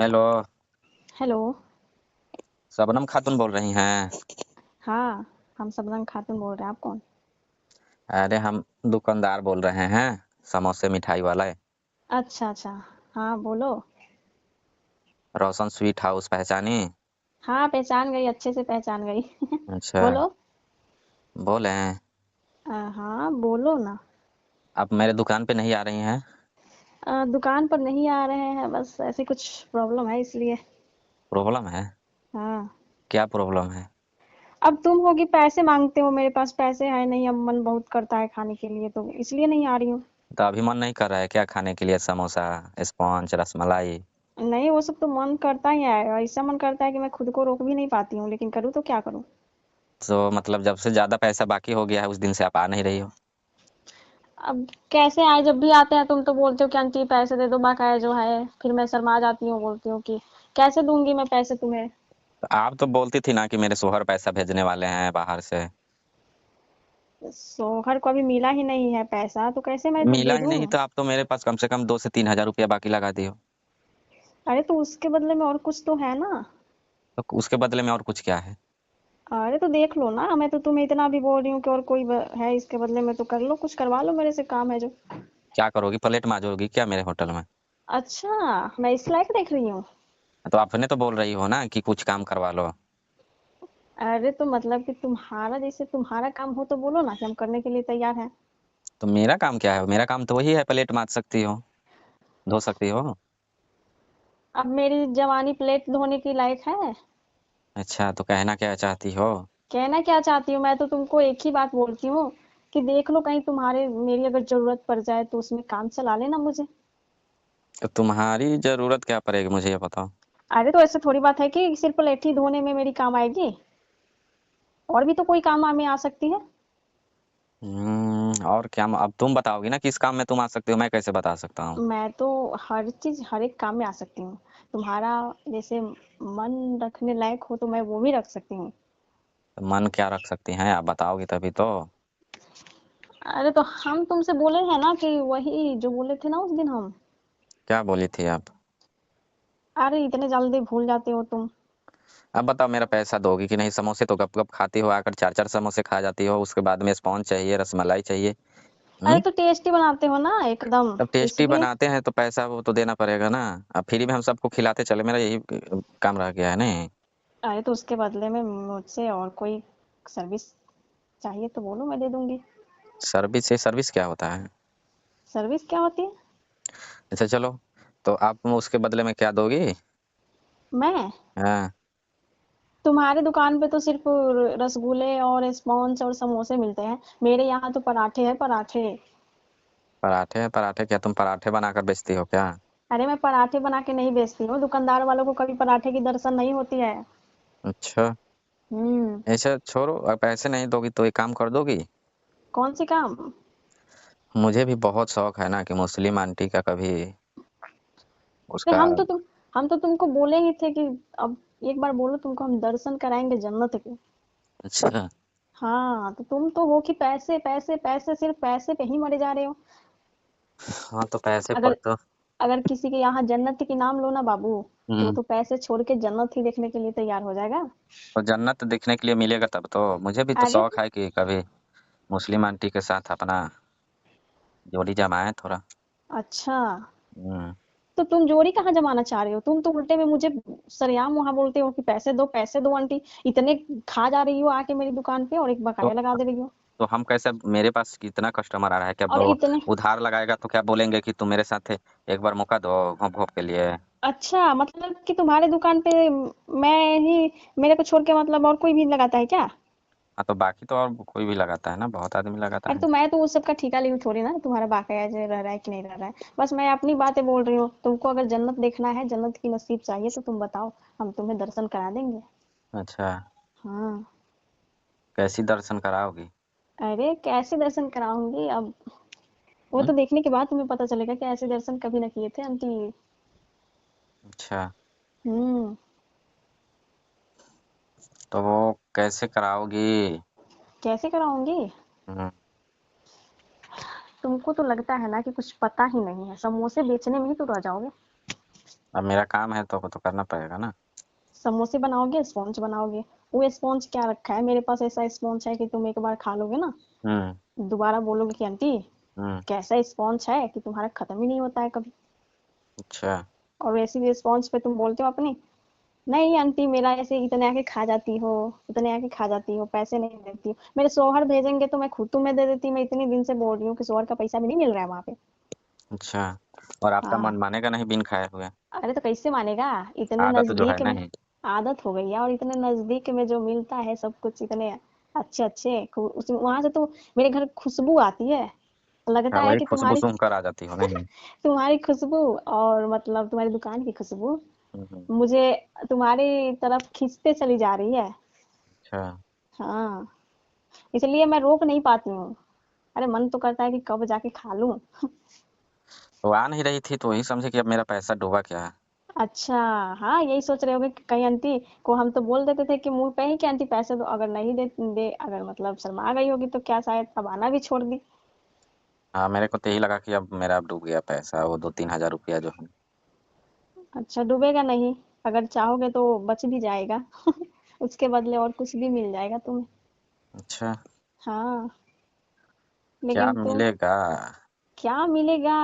Hello. Hello. Shabnam खातून बोल रही हैं? हाँ, हम सबनम खातून बोल रहे हैं। आप कौन? अरे हम दुकानदार बोल रहे हैं, समोसे मिठाई वाला। अच्छा अच्छा। हाँ बोलो। रोशन स्वीट हाउस पहचानी? हाँ पहचान गई, अच्छे से पहचान गई। अच्छा। बोलो। बोले हैं। हाँ बोलो ना। आप मेरे दुकान पे नहीं आ रही हैं? दुकान पर नहीं आ रहे हैं, बस ऐसी कुछ प्रॉब्लम है इसलिए। प्रॉब्लम है? हाँ। क्या प्रॉब्लम है? अब तुम हो कि पैसे मांगते हो, मेरे पास पैसे है नहीं, अब मन बहुत करता है खाने के लिए तो इसलिए नहीं आ रही हूँ। तो अभी मन नहीं कर रहा है क्या खाने के लिए? समोसा, स्पॉन्ज, रसमलाई? नहीं, वो सब तो मन करता ही है, ऐसा मन करता है कि मैं खुद को रोक भी नहीं पाती हूँ, लेकिन करूँ तो क्या करूँ। तो मतलब जब से ज्यादा पैसा बाकी हो गया है उस दिन से आप आ नहीं रही हो। अब कैसे आए, जब भी आते हैं तुम तो बोलते हो कि आंटी पैसे दे दो बकाया जो है, फिर मैं शर्मा जाती हूँ, बोलती हूँ कि कैसे दूंगी मैं पैसे तुम्हें। तो आप तो बोलती थी ना कि मेरे शोहर पैसा भेजने वाले हैं बाहर से। शौहर को अभी मिला ही नहीं है पैसा, तो कैसे मैं मिला दे ही दूँ। नहीं तो आप तो मेरे पास कम से कम 2 से 3 हजार रुपया बाकी लगा दी हो। अरे तो उसके बदले में और कुछ तो है ना। तो उसके बदले में और कुछ क्या है? अरे तो देख लो ना, मैं तो तुम्हें इतना भी बोल रही हूँ कि और कोई है इसके बदले में, तो कर लो, कुछ करवा लो मेरे से, काम है जो। क्या करोगी? प्लेट मांजोगी क्या मेरे होटल में? अच्छा, मैं इस लायक देख रही हूँ। तो आपने तो बोल रही हो ना कि कुछ काम करवा लो। अरे तो मतलब कि तुम्हारा जैसे तुम्हारा काम हो तो बोलो ना कि हम करने के लिए तैयार हैं। तो मेरा काम क्या है? मेरा काम तो वही है, प्लेट मांज सकती हो, धो सकती हो। अब मेरी जवानी प्लेट धोने की लायक है? अच्छा, तो कहना क्या चाहती हो? कहना क्या चाहती हूँ, मैं तो तुमको एक ही बात बोलती हूँ कि देख लो, कहीं तुम्हारे मेरी अगर जरूरत पड़ जाए तो उसमें काम चला लेना मुझे। तो तुम्हारी जरूरत क्या पड़ेगी मुझे ये बताओ। अरे तो ऐसे थोड़ी बात है कि सिर्फ प्लेट ही धोने में मेरी काम आएगी, और भी तो कोई काम में आ सकती है। और क्या? अब तुम बताओगी ना किस काम में तुम आ सकती हो, मैं कैसे बता सकता हूँ? मैं तो हर चीज हर एक काम में आ सकती हूँ। तुम्हारा जैसे मन रखने लायक हो तो मैं वो भी रख सकती हूँ। तो मन क्या रख सकती हैं? आप बताओगी तभी तो। अरे तो हम तुमसे बोले हैं ना कि वही जो बोले थे ना उस दिन हम। क्या बोली थी आप? अरे इतने जल्दी भूल जाते हो तुम। अब बताओ, मेरा पैसा दोगी कि नहीं? समोसे तो गप गप खाती हो, आकर 4 4 समोसे खा जाती हो, उसके बाद में स्पॉन्ज चाहिए, रसमलाई चाहिए। अरे हम्म। तो टेस्टी बनाते हो ना एकदम, तब टेस्टी इसलिए। बनाते हैं तो पैसा वो तो देना पड़ेगा ना। अब फ्री में हम सबको खिलाते चले, मेरा यही काम रह गया है नहीं। अरे तो उसके बदले में मुझसे और कोई सर्विस चाहिए तो बोलो, मैं दे दूंगी। सर्विस से सर्विस क्या होता है? सर्विस क्या होती है? अच्छा चलो, तो आप उसके बदले में क्या दोगी? मैं हाँ। तुम्हारे दुकान पे तो सिर्फ रसगुल्ले और स्पॉन्ज और समोसे मिलते हैं, मेरे यहाँ तो पराठे हैं, पराठे। पराठे हैं? पराठे क्या तुम पराठे बनाकर बेचती हो क्या? अरे मैं पराठे बना के नहीं बेचती हूँ, दुकानदार वालों को कभी पराठे की दर्शन नहीं होती है। अच्छा। हम्म। ऐसा छोड़ो, अब पैसे नहीं दोगी तो एक काम कर दोगी? कौन सी काम? मुझे भी बहुत शौक है ना कि मुस्लिम आंटी का कभी अरे उसका। हम तो तुमको बोले ही थे कि अब एक बार बोलो, तुमको हम दर्शन कराएंगे जन्नत के। अच्छा। हाँ तो तुम तो हो कि पैसे पैसे पैसे, सिर्फ पैसे पे ही मरे जा रहे हो। हाँ तो पैसे पर अगर तो। अगर किसी के यहाँ जन्नत के नाम लो ना बाबू, तो वो हम्म। तो पैसे छोड़ के जन्नत ही देखने के लिए तैयार हो जाएगा। तो जन्नत देखने के लिए मिलेगा तब तो। मुझे भी तो अरे शौक है कि कभी मुस्लिम आंटी के साथ अपना जोड़ी जमाए थोड़ा। अच्छा, हम्म। तो तुम जोड़ी कहाँ जमाना चाह रहे हो? तुम तो उल्टे में मुझे सरेआम वहां बोलते हो कि पैसे दो आंटी, इतने खा जा रही हो आके मेरी दुकान पे और एक तो बकाया लगा दे रही हो। तो हम कैसे? मेरे पास कितना कस्टमर आ रहा है, क्या और वो इतने। उधार लगाएगा तो क्या बोलेंगे कि तुम मेरे साथ एक बार मौका दो घोप घोप के लिए? अच्छा, मतलब कि तुम्हारे दुकान पे मैं ही, मेरे को छोड़ के मतलब और कोई भी लगाता है क्या? हाँ तो बाकी तो और कोई भी लगाता है ना, बहुत आदमी लगाता अरे है। तो मैं तो उस सब का ठेका ली हूँ थोड़ी ना, तुम्हारा बकाया जो रह रहा है कि नहीं रह रहा है, बस मैं अपनी बातें बोल रही हूँ। तुमको अगर जन्नत देखना है, जन्नत की नसीब चाहिए तो तुम बताओ, हम तुम्हें दर्शन करा देंगे। अच्छा। हाँ। कैसी दर्शन कराओगी? अरे कैसे दर्शन कराऊंगी अब, वो हम्म। तो देखने के बाद तुम्हें पता चलेगा कि ऐसे दर्शन कभी ना किए थे आंटी। अच्छा। हम्म। तो वो कैसे कराओगी? कैसे कराऊंगी? हम्म। तुमको तो लगता है ना कि कुछ पता ही नहीं है, समोसे बेचने में ही तो रह जाओगे। अब मेरा काम है तो करना पड़ेगा ना। समोसे बनाओगे, स्पॉन्ज बनाओगे? वो स्पॉन्ज क्या रखा है मेरे पास, ऐसा स्पॉन्ज है कि तुम एक बार खा लोगे ना, हम्म। दोबारा बोलोगे कि आंटी हम्म। कैसा स्पॉन्ज है, कि तुम्हारा खत्म ही नहीं होता है कभी। अच्छा। और वैसे भी स्पॉन्ज पे तुम बोलते हो अपनी, नहीं आंटी मेरा ऐसे इतने आके खा जाती हो, इतने आके खा जाती हो, पैसे नहीं देती हो। मेरे शौहर भेजेंगे तो मैं खुद तुम्हें दे देती, मैं इतने दिन से बोल रही हूँ कि शौहर का पैसा भी नहीं मिल रहा है वहां पे। अच्छा, और आपका मन हाँ। मानेगा नहीं बिन खाए हुए? अरे तो कैसे मानेगा, इतने आदत जो है नजदीक में। नहीं। आदत हो गई है, और इतने नजदीक में जो मिलता है सब कुछ, इतने अच्छे अच्छे उस वहां से तो मेरे घर खुशबू आती है, लगता हाँ, है वही कि खुशबू तुम्हारी सूंघ कर आ जाती हो नहीं? तुम्हारी खुशबू और मतलब तुम्हारी दुकान की खुशबू हम्म। मुझे तुम्हारी तरफ खींचते चली जा रही है। अच्छा। हाँ, इसलिए मैं रोक नहीं पाती हूँ। अरे मन तो करता है कि कब जाके खा लूं। वो आ नहीं रही थी तो वही समझे कि अब मेरा पैसा डूबा क्या है। अच्छा, हाँ यही सोच रहे होगे कि कहीं आंटी को हम तो बोल देते थे कि मुंह पे ही कि आंटी पैसे दो, अगर नहीं दे अगर मतलब शर्मा गई होगी तो क्या शायद अब आना भी छोड़ दी। हाँ, मेरे को तो यही लगा कि अब मेरा अब डूब गया पैसा, वो 2-3 हज़ार रुपया जो है। अच्छा डूबेगा नहीं, अगर चाहोगे तो बच भी जाएगा। उसके बदले और कुछ भी मिल जाएगा तुम्हें। अच्छा। हाँ, क्या लेकिन तुम, मिलेगा? क्या मिलेगा?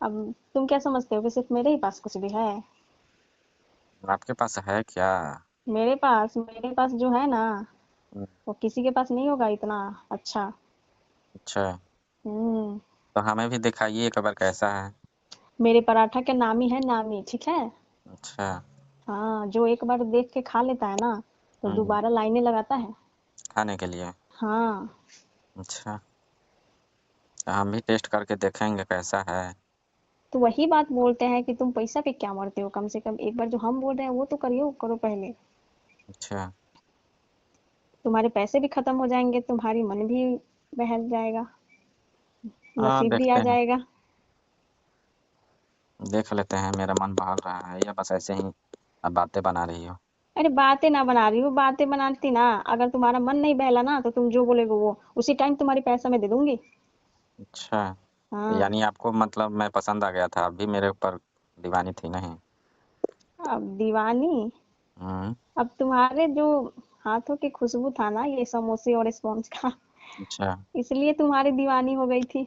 अब तुम क्या समझते हो कि सिर्फ मेरे ही पास कुछ भी है? आपके पास है क्या? मेरे पास जो है ना, हम्म। वो किसी के पास नहीं होगा इतना अच्छा। अच्छा, हम्म। तो हमें भी दिखाइए एक बार कैसा है। मेरे पराठा के नामी है, नामी, ठीक है। अच्छा। हाँ, जो एक बार देख के खा लेता है ना, तो हम्म। दोबारा लाइनें लगाता है। खाने के लिए? हाँ। अच्छा, तो हम भी टेस्ट करके देखेंगे कैसा है। तो वही बात बोलते हैं कि तुम पैसा पे क्या मरते हो, कम से कम एक बार जो हम बोल रहे हैं वो तो करियो, करो पहले। अच्छा। तुम्हारे पैसे भी खत्म हो जाएंगे, तुम्हारी मन भी बहल जाएगा, हाँ, नसीब भी आ देखते हैं। जाएगा। देख लेते हैं, मेरा मन बहल रहा है या बस ऐसे ही अब बातें बना रही हो? अरे बातें ना बना रही हूँ, बातें बनाती ना, अगर तुम्हारा मन नहीं बहला ना तो तुम जो बोलेगे वो उसी टाइम तुम्हारी पैसा मैं दे दूंगी। अच्छा, हाँ। यानी आपको मतलब मैं पसंद आ गया था, आप भी मेरे ऊपर दीवानी थी नहीं? अब दीवानी, हम्म। अब तुम्हारे जो हाथों की खुशबू था ना ये समोसे और स्पॉन्ज का, अच्छा। इसलिए तुम्हारी दीवानी हो गई थी।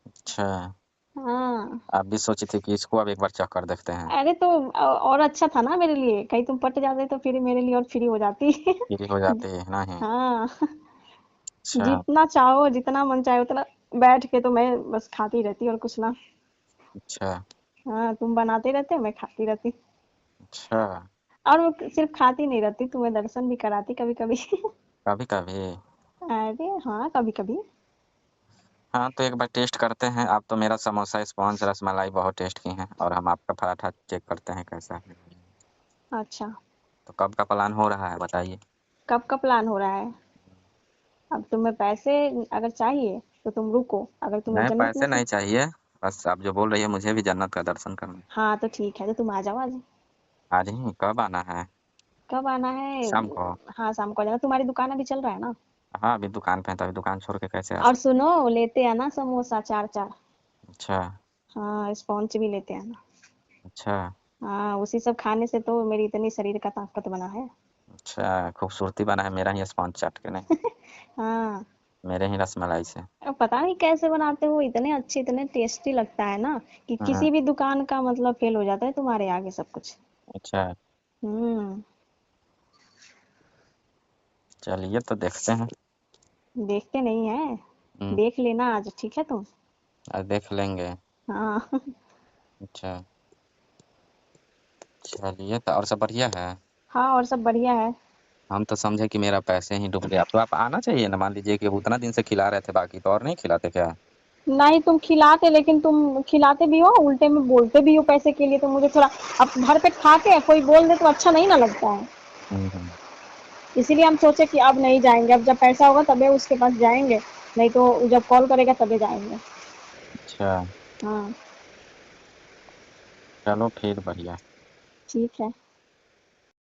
अच्छा, हाँ। आप भी सोची थी कि इसको अब एक बार चख कर देखते हैं? अरे तो और अच्छा था ना मेरे लिए, कहीं तुम पट जाते तो फिर मेरे लिए और फ्री हो जाती। फ्री हो जाती है नहीं? हाँ। अच्छा। जितना चाहो, जितना मन चाहे उतना बैठ के तो मैं बस खाती रहती और कुछ ना। अच्छा। हाँ, तुम बनाते रहते मैं खाती रहती। अच्छा। और वो सिर्फ खाती नहीं रहती, तुम्हें दर्शन भी कराती कभी कभी। कभी कभी। अरे हाँ, कभी कभी। हाँ, तो एक बार टेस्ट करते हैं। आप तो मेरा समोसा स्पॉन्ज रसमलाई बहुत टेस्ट की हैं, और हम आपका पराठा चेक करते हैं कैसा है। अच्छा, तो कब का प्लान हो रहा है बताइए? कब का प्लान हो रहा है? अब तुम्हें पैसे अगर चाहिए तो तुम रुको, अगर तुम्हें नहीं, जन्नत पैसे नसीब। नहीं चाहिए। बस आप जो बोल रही है मुझे भी जन्नत का दर्शन करना है। हाँ तो ठीक है, तो तुम आ जाओ आज। आज ही कब आना है? कब आना है? शाम को? हाँ शाम को आ जाना, तुम्हारी दुकान अभी चल रहा है ना। हाँ, अभी दुकान पे है तो अभी दुकान छोड़ के कैसे आ और सकते? सुनो, लेते आना समोसा चार चार। अच्छा। हाँ, स्पॉन्ज भी लेते आना। अच्छा। हाँ, उसी सब खाने से तो मेरी इतनी शरीर का ताकत बना है। अच्छा, खूबसूरती बना है मेरा ही स्पॉन्ज चाट के नहीं? हाँ। मेरे ही रसमलाई से। अब पता नहीं कैसे बनाते हो, इतने अच्छे, इतने टेस्टी लगता है ना कि हाँ। किसी भी दुकान का मतलब फेल हो जाता है तुम्हारे आगे सब कुछ। अच्छा, हम्म। चलिए तो देखते हैं। देखते नहीं है, हम्म। देख लेना आज, ठीक है तुम। आज देख लेंगे। हाँ। अच्छा। चलिए, तो और सब बढ़िया है? हाँ और सब बढ़िया है। हम तो समझे कि मेरा पैसे ही डूब गया, तो आप आना चाहिए ना। मान लीजिए कि उतना दिन से खिला रहे थे, बाकी तो और नहीं खिलाते क्या? नहीं तुम खिलाते, लेकिन तुम खिलाते भी हो उल्टे में बोलते भी हो पैसे के लिए, तो मुझे थोड़ा, अब भर पेट खा के कोई बोल दे तो अच्छा नहीं ना लगता है। हम्म। इसीलिए हम सोचे कि अब नहीं जाएंगे, अब जब पैसा होगा तबे उसके पास जाएंगे, नहीं तो जब कॉल करेगा तबे जाएंगे। अच्छा। हाँ। चलो फिर बढ़िया। ठीक है।